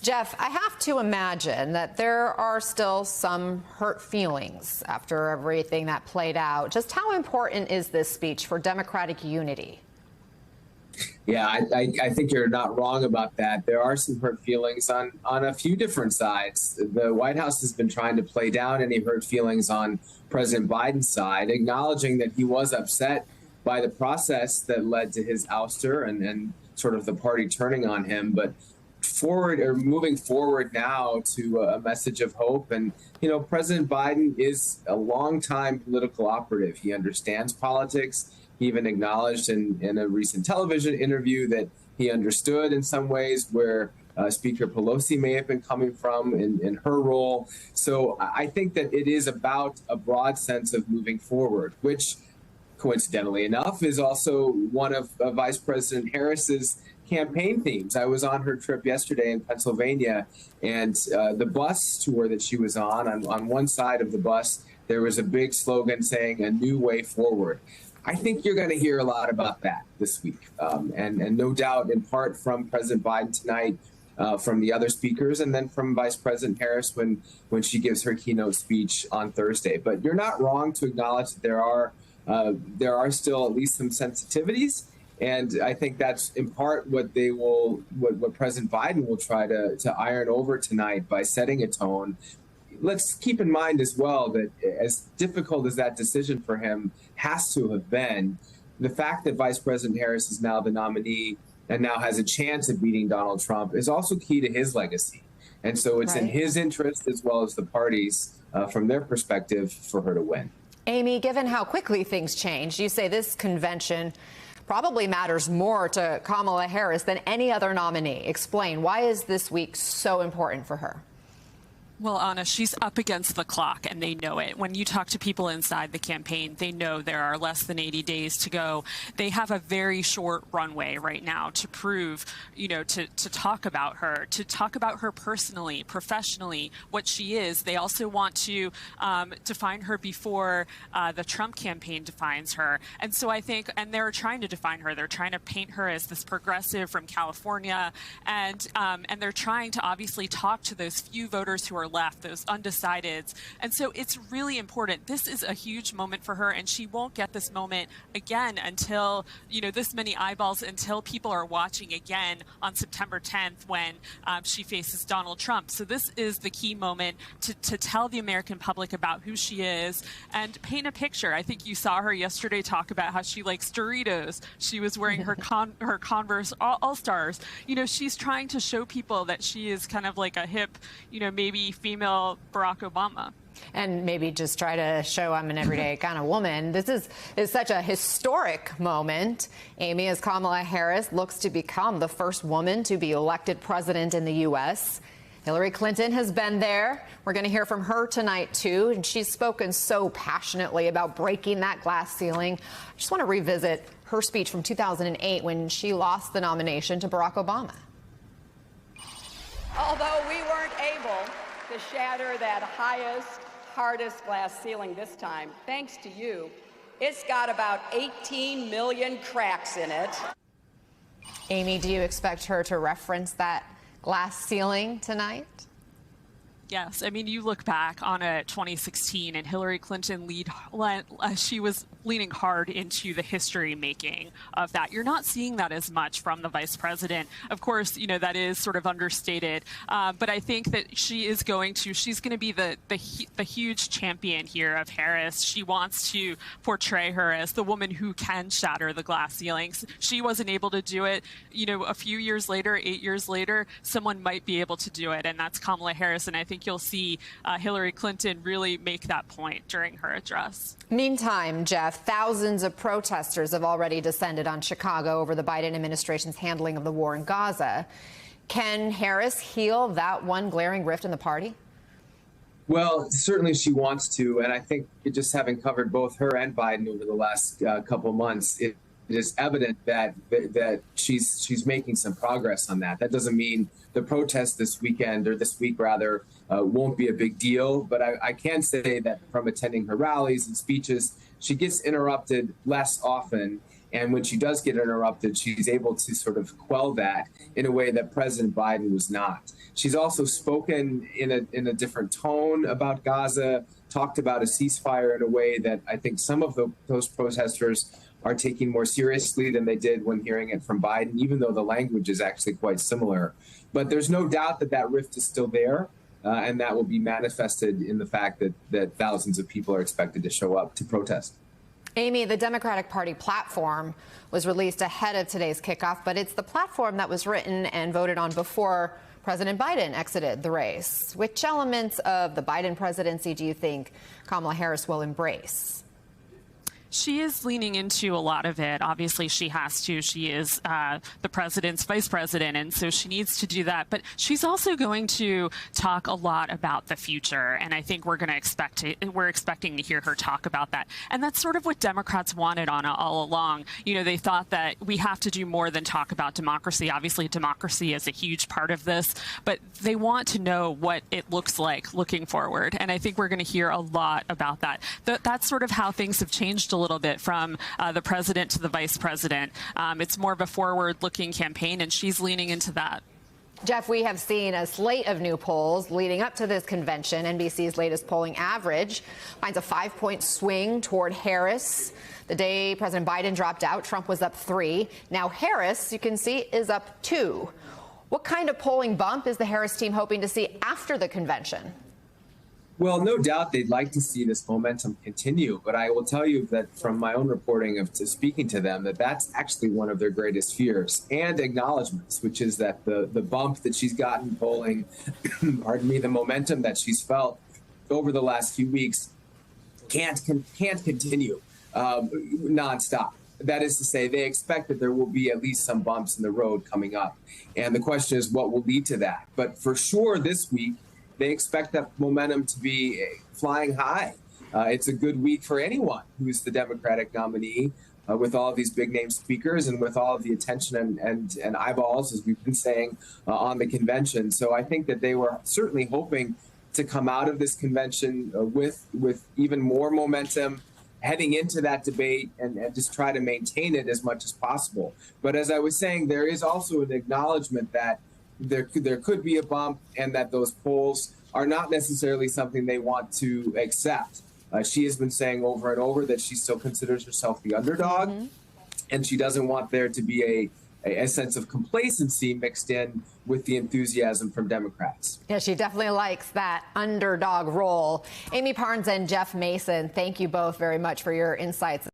Jeff, I have to imagine that there are still some hurt feelings after everything that played out. Just how important is this speech for Democratic unity? Yeah, I think you're not wrong about that. There are some hurt feelings on a few different sides. The White House has been trying to play down any hurt feelings on President Biden's side, acknowledging that he was upset by the process that led to his ouster and sort of the party turning on him. But moving forward now to a message of hope. And, President Biden is a longtime political operative. He understands politics. He even acknowledged in a recent television interview that he understood in some ways where Speaker Pelosi may have been coming from in her role. So I think that it is about a broad sense of moving forward, which coincidentally enough is also one of Vice President Harris's campaign themes. I was on her trip yesterday in Pennsylvania, and the bus tour that she was on one side of the bus, there was a big slogan saying, "A new way forward." I think you're going to hear a lot about that this week, and no doubt in part from President Biden tonight, from the other speakers, and then from Vice President Harris when she gives her keynote speech on Thursday. But you're not wrong to acknowledge that there are still at least some sensitivities. And I think that's in part what President Biden will try to iron over tonight by setting a tone. Let's keep in mind as well that as difficult as that decision for him has to have been, the fact that Vice President Harris is now the nominee and now has a chance of beating Donald Trump is also key to his legacy. And so it's in his interest as well as the party's, from their perspective, for her to win. Amy, given how quickly things changed, you say this convention probably matters more to Kamala Harris than any other nominee. Explain, why is this week so important for her? Well, Anna, she's up against the clock, and they know it. When you talk to people inside the campaign, they know there are less than 80 days to go. They have a very short runway right now to prove, to talk about her personally, professionally, what she is. They also want to define her before the Trump campaign defines her. And so I think, and they're trying to define her. They're trying to paint her as this progressive from California, and they're trying to obviously talk to those few voters who are left, those undecideds. And so it's really important. This is a huge moment for her, and she won't get this moment again until, this many eyeballs, until people are watching again on September 10th when she faces Donald Trump. So this is the key moment to tell the American public about who she is and paint a picture. I think you saw her yesterday talk about how she likes Doritos. She was wearing her Converse All-Stars. She's trying to show people that she is kind of like a hip, maybe female Barack Obama. And maybe just try to show I'm an everyday kind of woman. This is such a historic moment, Amy, as Kamala Harris looks to become the first woman to be elected president in the U.S. Hillary Clinton has been there. We're going to hear from her tonight, too. And she's spoken so passionately about breaking that glass ceiling. I just want to revisit her speech from 2008 when she lost the nomination to Barack Obama. Although we weren't able to shatter that hardest glass ceiling this time, thanks to you, it's got about 18 million cracks in it. Amy, do you expect her to reference that glass ceiling tonight? Yes. I mean, you look back on 2016 and Hillary Clinton she was leaning hard into the history making of that. You're not seeing that as much from the vice president. Of course, that is sort of understated. But I think that she's going to be the huge champion here of Harris. She wants to portray her as the woman who can shatter the glass ceilings. She wasn't able to do it. A few years later, 8 years later, someone might be able to do it. And that's Kamala Harris. And I think you'll see Hillary Clinton really make that point during her address. Meantime, Jeff, thousands of protesters have already descended on Chicago over the Biden administration's handling of the war in Gaza. Can Harris heal that one glaring rift in the party? Well, certainly she wants to. And I think just having covered both her and Biden over the last couple months, it is evident that she's making some progress on that. That doesn't mean the protest this weekend, or this week rather, won't be a big deal. But I can say that from attending her rallies and speeches, she gets interrupted less often. And when she does get interrupted, she's able to sort of quell that in a way that President Biden was not. She's also spoken in a different tone about Gaza, talked about a ceasefire in a way that I think some of those protesters are taking more seriously than they did when hearing it from Biden, even though the language is actually quite similar. But there's no doubt that that rift is still there, and that will be manifested in the fact that thousands of people are expected to show up to protest. Amy, the Democratic Party platform was released ahead of today's kickoff, but it's the platform that was written and voted on before President Biden exited the race. Which elements of the Biden presidency do you think Kamala Harris will embrace? She is leaning into a lot of it. Obviously, she has to. She is the president's vice president, and so she needs to do that. But she's also going to talk a lot about the future, and I think we're expecting to hear her talk about that. And that's sort of what Democrats wanted all along. You know, they thought that we have to do more than talk about democracy. Obviously, democracy is a huge part of this, but they want to know what it looks like looking forward. And I think we're going to hear a lot about that. That's sort of how things have changed a little bit from the president to the vice president. It's more of a forward-looking campaign, and she's leaning into that. Jeff, we have seen a slate of new polls leading up to this convention. NBC's latest polling average finds a 5-point swing toward Harris. The day President Biden dropped out, Trump was up 3. Now Harris, you can see, is up 2. What kind of polling bump is the Harris team hoping to see after the convention? Well, no doubt they'd like to see this momentum continue, but I will tell you that from my own reporting of speaking to them, that's actually one of their greatest fears and acknowledgments, which is that the bump that she's gotten polling, pardon me, the momentum that she's felt over the last few weeks can't continue nonstop. That is to say, they expect that there will be at least some bumps in the road coming up. And the question is what will lead to that. But for sure this week, they expect that momentum to be flying high. It's a good week for anyone who's the Democratic nominee with all of these big name speakers and with all of the attention and eyeballs, as we've been saying, on the convention. So I think that they were certainly hoping to come out of this convention with even more momentum heading into that debate and just try to maintain it as much as possible. But as I was saying, there is also an acknowledgement that there could be a bump and that those polls are not necessarily something they want to accept. She has been saying over and over that she still considers herself the underdog, and she doesn't want there to be a sense of complacency mixed in with the enthusiasm from Democrats. Yeah, she definitely likes that underdog role. Amy Parnes and Jeff Mason, thank you both very much for your insights.